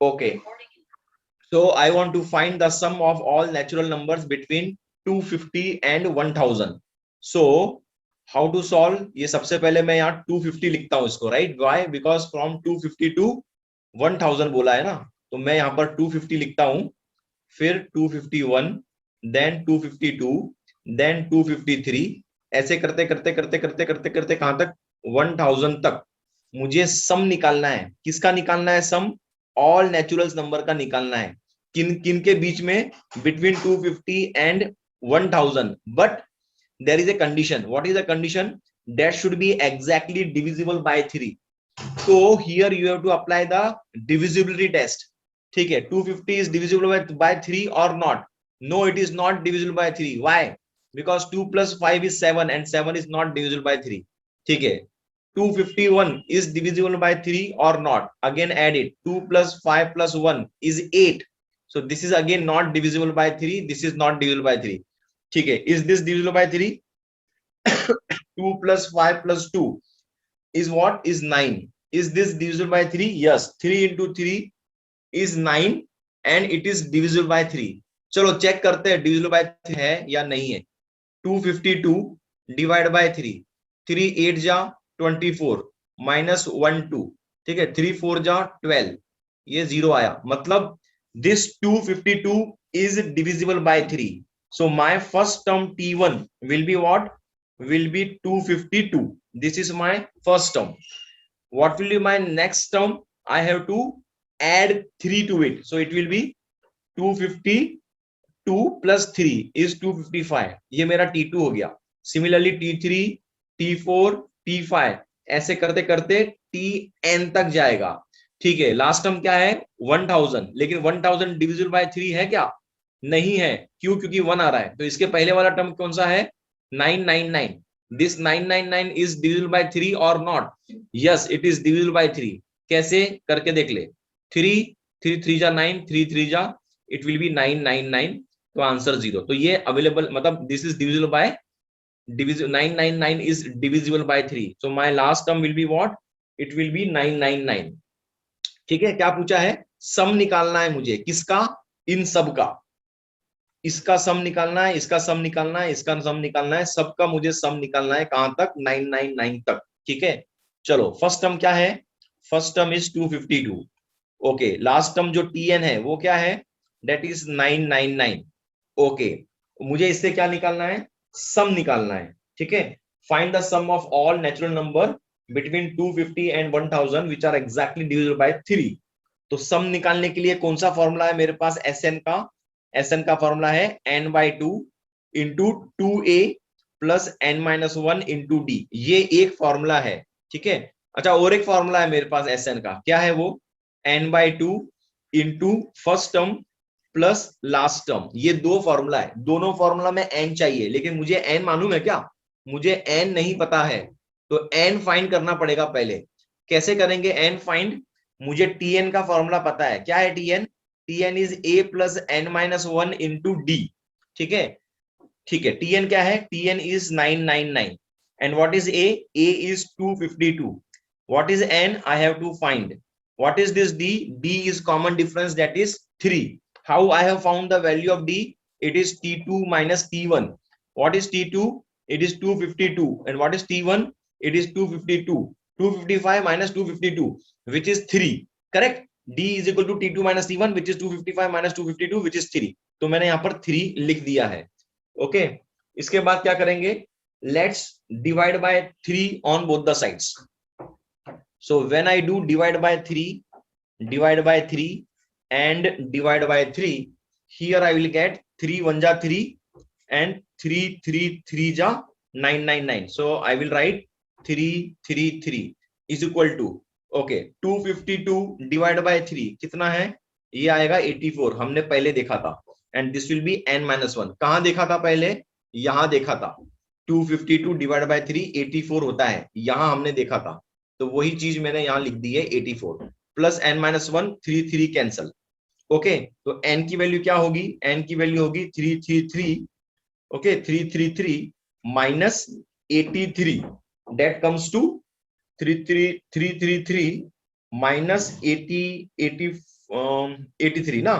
Okay. So I want to find the sum of all natural numbers between 250 and 1000. So how to solve? ये सबसे पहले मैं यहाँ 250 लिखता हूँ इसको, right? Why? Because from 250 to 1000 बोला है ना, तो मैं यहाँ पर 250 लिखता हूँ, फिर 251, then 252, then 253, ऐसे करते करते करते करते करते करते कहां तक? 1000 तक मुझे सम निकालना है। किसका निकालना है सम? ऑल नेचुरल्स नंबर का निकालना है। किन किन के बीच में? Between 250 and 1000, but there is a condition. What is the condition? That should be exactly divisible by 3. So here you have to apply the divisibility test. ठीक है, 250 is divisible by 3 or not? No, it is not divisible by 3. Why? Because 2 plus 5 is 7 and 7 is not divisible by 3. ठीक है, 251 is divisible by 3 or not? Again add it. 2 plus 5 plus 1 is 8. So this is again not divisible by 3. This is not divisible by 3. ठीक है, is this divisible by 3? 2 plus 5 plus 2 is what? Is 9. Is this divisible by 3? Yes. 3 into 3 is 9 and it is divisible by 3. चलो check करते हैं divisible by 3 है या नहीं है। 252 divide by 3, 3 8 जा 24 माइनस 1 2, ठीक है, 3 4 जा 12, ये 0 आया, मतलब this 252 is divisible by 3. So my first term T1 will be what? Will be 252. This is my first term. What will be my next term? I have to add 3 to it. So it will be 252 plus 3 is 255. ये मेरा T2 हो गया। Similarly T3, T4, T5 ऐसे करते करते Tn तक जाएगा। ठीक है, लास्ट टर्म क्या है? 1000, लेकिन 1000 डिविजिबल बाय 3 है क्या? नहीं है। क्यों? क्योंकि 1 आ रहा है। तो इसके पहले वाला टर्म कौन सा है? 999. This 999 is divisible by 3 or not? Yes, it is divisible by 3. कैसे? करके देख ले। 3 3 3 जा 9, 3 3 जा, it will be 999. तो आंसर 0। तो ये अवेलेबल, मतलब this is divisible by 999 is divisible by 3. So my last term will be what? It will be 999. ठीक है, क्या पूछा है? सम निकालना है मुझे। किसका? इन सब का। इसका सम निकालना है, इसका सम निकालना है, इसका सम निकालना है, सबका मुझे सम निकालना है। कहां तक? 999 तक। ठीक है, चलो फर्स्ट टर्म क्या है? First term is 252। Okay, last term जो Tn है वो क्या है? That is 999। ओके, मुझे इससे क्या निकालना है? सम निकालना है। ठीक है, find the sum of all natural number between 250 and 1000 which are exactly divisible by 3। तो सम निकालने के लिए कौन सा फॉर्मूला है मेरे पास? Sn का। Sn का फॉर्मूला है n/2 into 2a plus n-1 into d। ये एक फॉर्मूला है। ठीक है, अच्छा और एक फॉर्मूला है मेरे पास Sn का। क्या है वो? n/2 into first term plus last term. ये दो फॉर्मूला है। दोनों फॉर्मूला में n चाहिए, लेकिन मुझे n मालूम है क्या? मुझे n नहीं पता है, तो n फाइंड करना पड़ेगा पहले। कैसे करेंगे n फाइंड? मुझे Tn का फॉर्मूला पता है। क्या है Tn? Tn is a plus n-1 into D. ठीक है, ठीक है, Tn क्या है? Tn is 999 and what is a? a is 252. What is n? I have to find. What is this d? d is common difference, that is 3. How I have found the value of d? It is T2 minus T1. What is T2? It is 252. And what is T1? It is 252. 255 minus 252, which is 3. Correct? d is equal to T2 minus T1, which is 255 minus 252, which is 3. तो मैंने यहाँ पर 3 लिख दिया है। Okay, इसके बाद क्या करेंगे? Let's divide by 3 on both the sides. So when I do divide by 3 and divide by 3, here I will get 3 1 ja 3 and 3 3 3 ja 999. So I will write 3 3 3 is equal to, okay, 252 divide by 3 कितना है? ये आएगा 84। हमने पहले देखा था। And this will be n-1। कहां देखा था पहले? यहां देखा था। 252 डिवाइड बाय 3 84 होता है, यहां हमने देखा था। तो वही चीज मैंने यहां लिख दी है 84 प्लस n-1, 3 3 कैंसल। ओके, तो n की वैल्यू क्या होगी? n की वैल्यू होगी 333। Okay, 333 minus 83, that comes to 333 minus 84 83 ना,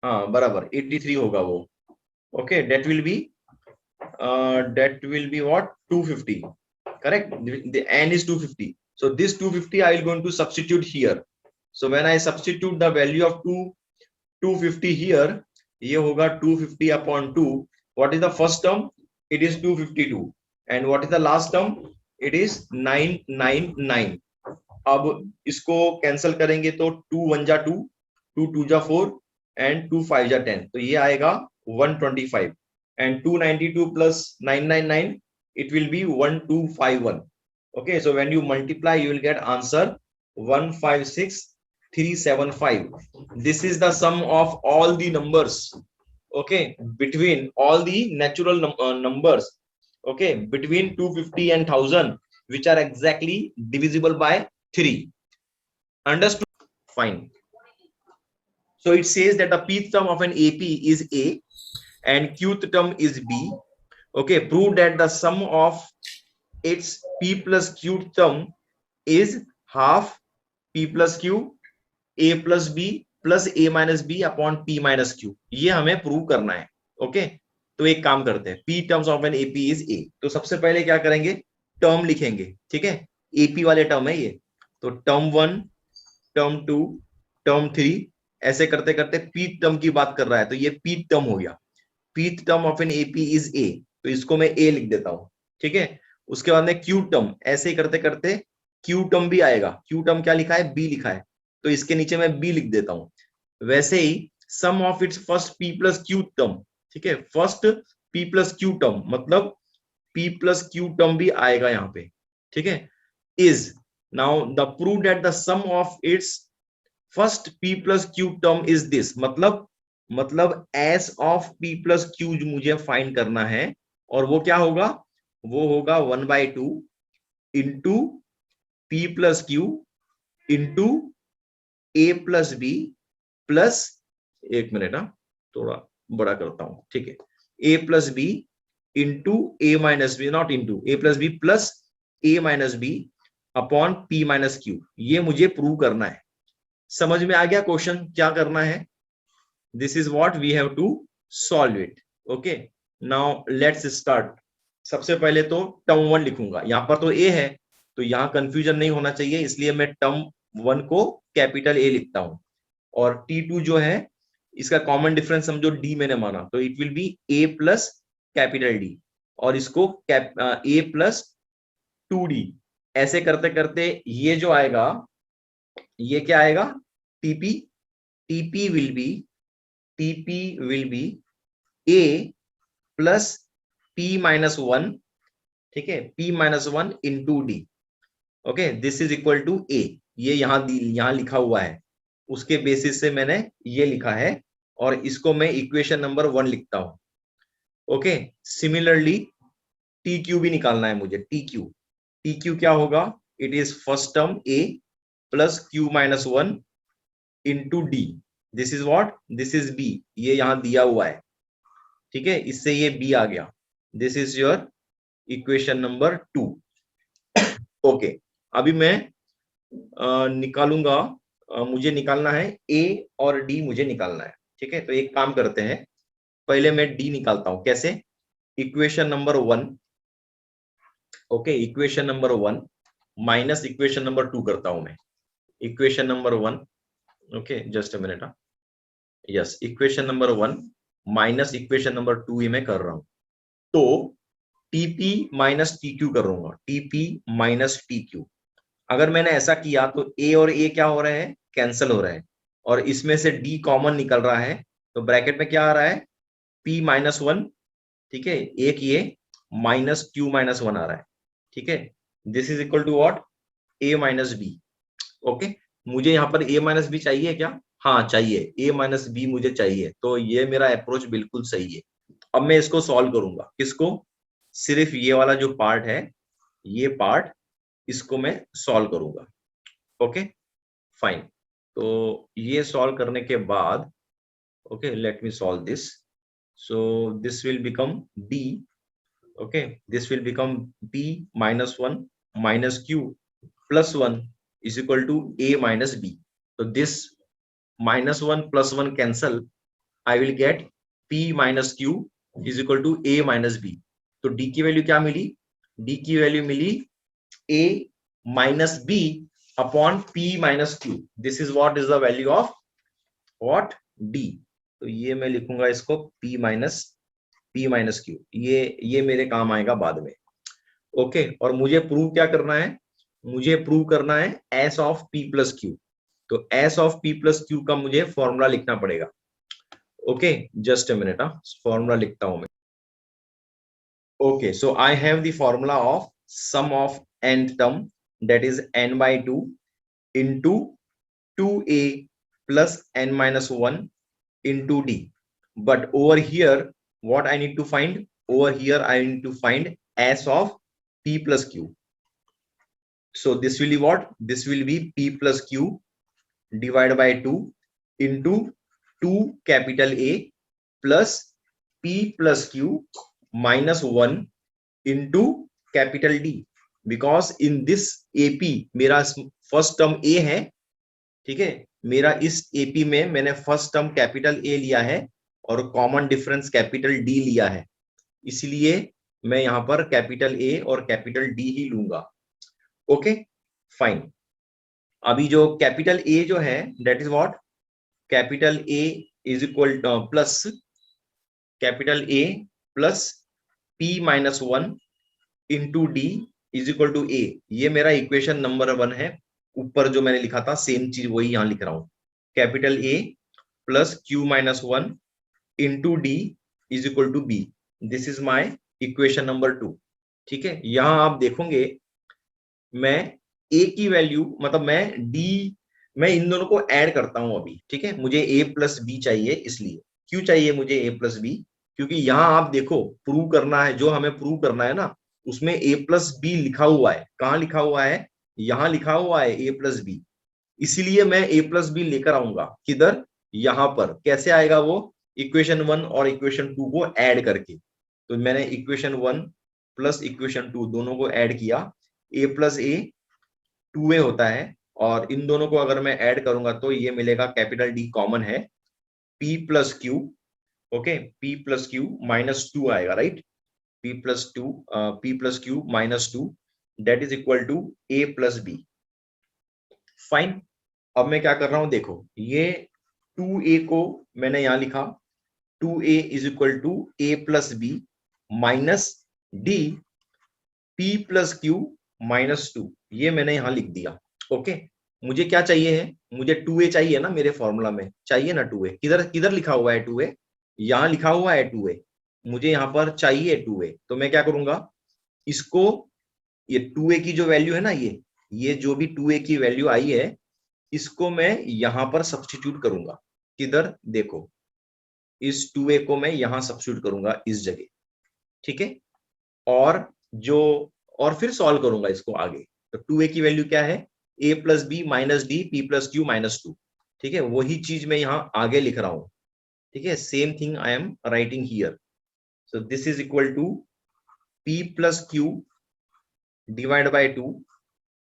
हाँ बराबर 83 होगा वो। Okay, that will be what, 250, correct, the n is 250, so this 250 I will going to substitute here. So when I substitute the value of 250 here, ये होगा 250 upon 2. What is the first term? It is 252. And what is the last term? It is 999. अब इसको cancel करेंगे तो 2 1 जा 2, 2 2 जा 4 and 2 5 जा 10, तो ये आएगा 125 and 292 plus 999, it will be 1251. Okay, so when you multiply you will get answer 156375. This is the sum of all the numbers, okay, between all the natural numbers, okay, between 250 and 1000, which are exactly divisible by 3. Understood? Fine. So it says that the pth term of an AP is A and qth term is B. Okay, prove that the sum of its P plus Q term is half P plus Q A plus B plus A minus B upon P minus Q. ये हमें prove करना है। Okay, तो एक काम करते हैं, P terms of an AP is A, तो सबसे पहले क्या करेंगे, टर्म लिखेंगे, ठीक है, AP वाले टर्म है ये, तो टर्म 1, टर्म 2, टर्म 3, ऐसे करते करते पीथ टर्म की बात कर रहा है, तो ये पीथ टर्म हो गया। Pith term of an AP is a, तो इसको मैं ए लिख देता हूं, ठीक है। उसके बाद में क्यू टर्म, ऐसे ही करते करते क्यू टर्म भी आएगा। क्यू टर्म क्या लिखा है, बी लिखा है, तो इसके नीचे मैं बी लिख देता हूं। वैसे ही sum of its first P plus Q term, ठीक है, first P plus Q term मतलब पी प्लस क्यू टर्म भी आएगा यहाँ पे, ठीक है। Is now the prove that the sum of its first p plus Q term is this, मतलब S of p plus Q मुझे फाइंड करना है, और वो क्या होगा, वो होगा 1/2 into p plus Q into a plus b plus, एक मिनट ना, थोड़ा बड़ा करता हूं, ठीक है, a plus b into a minus b, not into, a plus b plus a minus b upon p minus q, ये मुझे प्रूव करना है। समझ में आ गया क्वेश्चन क्या करना है? This is what we have to solve it. Okay, now let's start. सबसे पहले तो टर्म 1 लिखूंगा, यहां पर तो ए है, तो यहां कंफ्यूजन नहीं होना चाहिए, इसलिए मैं टर्म 1 को कैपिटल ए लिखता हूं, और T2 जो है इसका कॉमन डिफरेंस समझो डी मैंने माना, तो it will be A plus capital D, और इसको ए प्लस 2D, ऐसे करते करते ये जो आएगा, ये क्या आएगा, TP, TP will be A plus P minus 1, ठीक है, p minus 1 into D. Okay, this is equal to A, ये यहां लिखा हुआ है, उसके बेसिस से मैंने ये लिखा है, और इसको मैं इक्वेशन नंबर 1 लिखता हूं। ओके, सिमिलरली टी क्यू भी निकालना है मुझे, टी क्यू क्या होगा, it is first term a plus q minus 1 into d, this is what, this is b, ये यहां दिया हुआ है, ठीक है, इससे ये बी आ गया, this is your equation number 2। Okay, अभी मैं निकालूंगा, मुझे निकालना है ए और डी, मुझे निकालना है, ठीक है। तो एक काम करते हैं, पहले मैं डी निकालता हूं, कैसे, equation number 1, okay, equation number 1 minus equation number 2 करता हूं मैं, equation number 1, okay, just a minute, yes, equation number 1 minus equation number 2 ही मैं कर रहा हूं, तो टीपी माइनस टी क्यू करूंगा, टीपी माइनस टी क्यू। अगर मैंने ऐसा किया तो ए और ए क्या हो रहे हैं, कैंसिल हो रहे हैं, और इसमें से डी कॉमन निकल रहा है, तो ब्रैकेट में क्या आ रहा है, p माइनस 1, ठीक है, एक ये माइनस क्यू माइनस 1 आ रहा है, ठीक है, this is equal to what, a minus b. Okay, मुझे यहाँ पर a माइनस बी चाहिए क्या, हाँ चाहिए, a माइनस बी मुझे चाहिए, तो ये मेरा अप्रोच बिल्कुल सही है। अब मैं इसको सॉल्व करूंगा, किसको, सिर्फ ये वाला जो पार्ट है, ये पार्ट, इसको मैं सॉल्व करूंगा। ओके फाइन, तो ये सॉल्व करने के बाद, okay, let me solve this, so this will become d, okay, this will become p minus 1 minus q plus 1 is equal to a minus b, तो this -1 +1 cancel, I will get P minus Q is equal to A minus B। तो D की value क्या मिली? D की value मिली A minus B upon P minus Q। This is what is the value of what? D। तो ये मैं लिखूंगा इसको P माइनस Q। ये मेरे काम आएगा बाद में। ओके, और मुझे प्रूव क्या करना है? मुझे प्रूव करना है S of P plus Q। तो S of P plus Q का मुझे फॉर्मूला लिखना पड़ेगा। Okay, just a minute, formula लिखता हूं मैं। Okay, so I have the formula of sum of n term that is n by 2 into 2a plus n minus 1 into d. But over here, what I need to find? Over here, I need to find S of P plus Q. So this will be what? This will be P plus Q divided by 2 into 2 capital A plus P plus Q minus 1 into capital D. Because in this AP मेरा first term A है, ठीक है, मेरा इस AP में मैंने first term capital A लिया है और कॉमन डिफरेंस कैपिटल D लिया है, इसलिए मैं यहां पर कैपिटल A और कैपिटल D ही लूंगा। Okay fine. अभी जो कैपिटल A जो है that is what? Capital A is equal plus capital A plus P minus 1 into D is equal to A। ये मेरा इक्वेशन नंबर 1 है। ऊपर जो मैंने लिखा था सेम चीज वही यहां लिख रहा हूं। Capital A plus Q minus 1 into D is equal to B। This is my equation number 2। ठीक है, यहां आप देखोगे मैं A की वैल्यू मतलब मैं इन दोनों को ऐड करता हूं अभी। ठीक है, मुझे A प्लस बी चाहिए, इसलिए क्यों चाहिए मुझे A प्लस बी? क्योंकि यहां आप देखो प्रूव करना है, जो हमें प्रूव करना है ना, उसमें A प्लस बी लिखा हुआ है। कहाँ लिखा हुआ है? यहां लिखा हुआ है A प्लस बी। इसीलिए मैं A प्लस बी लेकर आऊंगा। किधर? यहां पर। कैसे आएगा वो? इक्वेशन 1 और इक्वेशन 2 को ऐड करके। तो मैंने इक्वेशन 1 प्लस इक्वेशन 2 दोनों को ऐड किया। A प्लस A 2A होता है, और इन दोनों को अगर मैं ऐड करूंगा तो ये मिलेगा, कैपिटल D कॉमन है, P plus Q। Okay, P plus Q minus 2 आएगा, right? P plus Q minus 2 that is equal to A plus B. Fine. अब मैं क्या कर रहा हूं, देखो ये 2A को मैंने यहां लिखा, 2A is equal to A plus B minus D P plus Q minus 2, ये मैंने यहां लिख दिया। ओके, मुझे क्या चाहिए है? मुझे 2A चाहिए ना, मेरे फॉर्मूला में चाहिए ना 2A। किधर किधर लिखा हुआ है 2A? यहां लिखा हुआ है 2A। मुझे यहां पर चाहिए 2A, तो मैं क्या करूंगा, इसको, ये 2A की जो वैल्यू है ना, ये जो भी 2A की वैल्यू आई है, इसको मैं यहां पर सब्स्टिट्यूट करूंगा। किधर? देखो, इस 2A को मैं यहां सब्स्टिट्यूट करूंगा इस जगह। ठीक है, और जो और फिर सॉल्व करूंगा इसको आगे। तो 2A की वैल्यू क्या है? A plus B minus D P plus Q minus 2। ठीक है, वही चीज मैं यहाँ आगे लिख रहा हूं। ठीक है, same thing I am writing here. So this is equal to P plus Q divide by 2,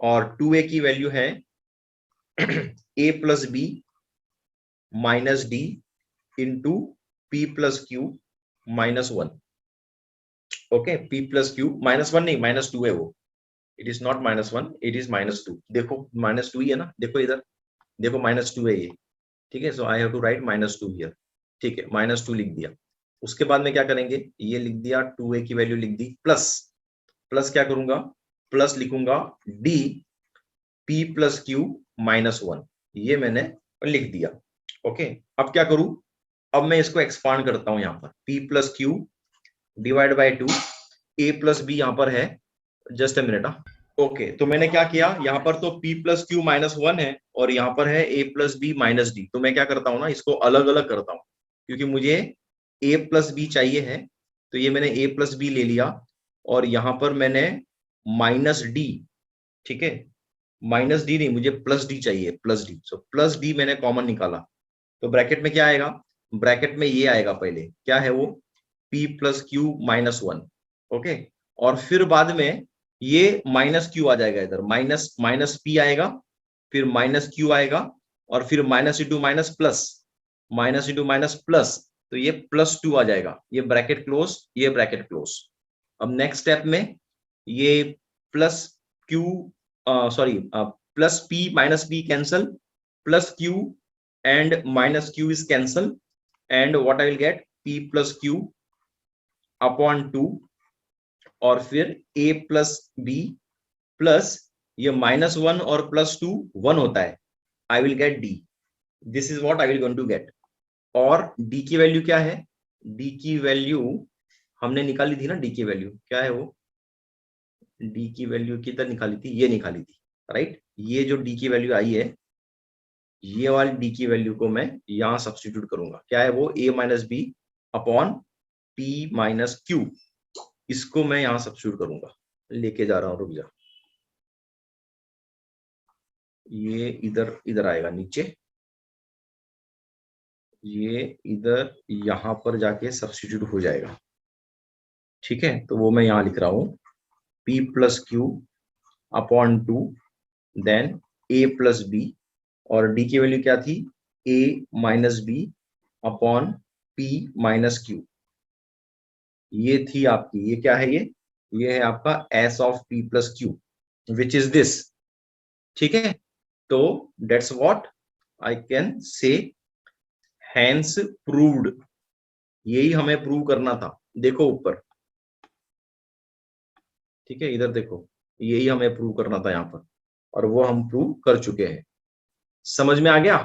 और 2A की वैल्यू है A plus B minus D into P plus Q minus 1। Okay, P plus Q minus 1 नहीं, minus 2 है वो। It is not minus 1, it is minus 2। देखो minus 2 ही है ना, देखो इधर, देखो माइनस 2 है ये। ठीक है, so I have to write minus 2 here. ठीक है, माइनस 2 लिख दिया। उसके बाद में क्या करेंगे, ये लिख दिया, 2A की वैल्यू लिख दी, प्लस प्लस क्या करूंगा, प्लस लिखूंगा D P plus Q minus 1, ये मैंने लिख दिया। ओके, अब क्या करूं, अब मैं इसको एक्सपांड करता हूं। यहाँ पर P plus Q divide by 2, A plus B यहाँ पर है, जस्ट अ मिनट। ओके, तो मैंने क्या किया, यहाँ पर तो P प्लस Q माइनस 1 है, और यहाँ पर है A plus B minus D. तो मैं क्या करता हूँ ना, इसको अलग अलग करता हूँ, क्योंकि मुझे A प्लस बी चाहिए है। तो ये मैंने A प्लस बी ले लिया, और यहाँ पर मैंने माइनस डी, ठीक है, माइनस डी नहीं, मुझे प्लस डी चाहिए, plus D. So plus D मैंने कॉमन निकाला, तो ब्रैकेट में क्या आएगा, ब्रैकेट में ये आएगा, पहले क्या है वो, P plus Q minus 1। Okay, और फिर बाद में ये माइनस Q आ जाएगा, इधर माइनस माइनस P आएगा, फिर माइनस Q आएगा, और फिर minus into minus plus, minus into minus plus, तो ये +2 आ जाएगा, ये ब्रैकेट क्लोज, ये ब्रैकेट क्लोज। अब नेक्स्ट स्टेप में ये plus Q, sorry, plus P minus P cancel, plus Q and minus Q is cancel, and what I will get, p plus q upon 2, और फिर a प्लस बी प्लस ये -1 और +2 1 होता है, I will get d। This is what I will going to get. और d की value क्या है, d की वैल्यू हमने निकाली थी ना, d की वैल्यू क्या है, वो d की वैल्यू किधर निकाली थी, ये निकाली थी, राइट। ये जो d की वैल्यू आई है, ये वाली d की वैल्यू को मैं यहां सब्स्टिट्यूट करूंगा, क्या है वो, a minus b upon p minus q, इसको मैं यहां सब्स्टिट्यूट करूंगा, लेके जा रहा हूं, रुक जा, ये इधर इधर आएगा नीचे, ये इधर यहां पर जाके सब्स्टिट्यूट हो जाएगा, ठीक है। तो वो मैं यहां लिख रहा हूं, p plus q upon 2, then a plus b, और d की वैल्यू क्या थी, a minus b upon p minus q, ये थी आपकी, ये क्या है, ये है आपका s of p plus q, which is this, ठीक है। तो that's what I can say, hence proved, यही हमें प्रूव करना था, देखो ऊपर, ठीक है, इधर देखो, यही हमें प्रूव करना था यहाँ पर, और वो हम प्रूव कर चुके हैं। समझ में आ गया।